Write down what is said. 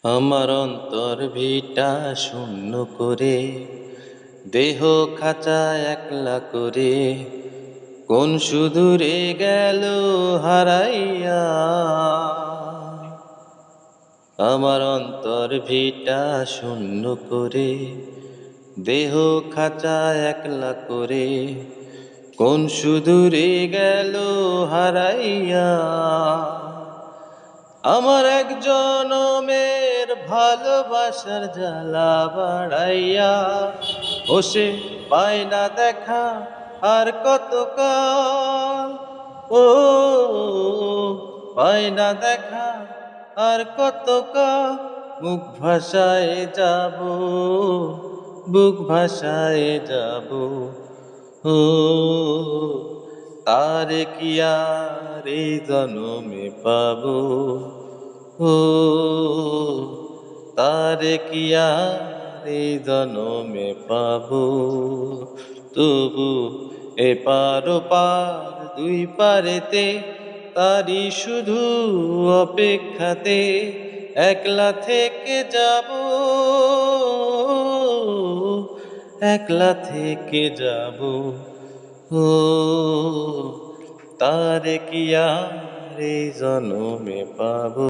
আমার অন্তর ভিটা শূন্য করে, দেহ খাঁচা একলা করে, কোন সুদূরে গেল হারাইয়া। আমার অন্তর ভিটা শূন্য করে, দেহ খাঁচা একলা করে, কোন সুদূরে গেল হারাইয়া। আমার এক জনমের ভালোবাসার জ্বালা বাড়াইয়া, ও সে পায় না দেখা আর কতকাল। ও পায় না দেখা আর কতকাল, মুখ ভাষায় যাব, বুক ভাষায় যাব। ও তারে কি আর এই জনমে পাবো। ও তারে কি আর এই জনমে পাবো। তবু এপার ওপার দুই পারেতে, তারি শুধু অপেক্ষাতে একলা থেকে যাব, একলা থেকে যাব। ও তারে কি আর এই জনমে পাবো।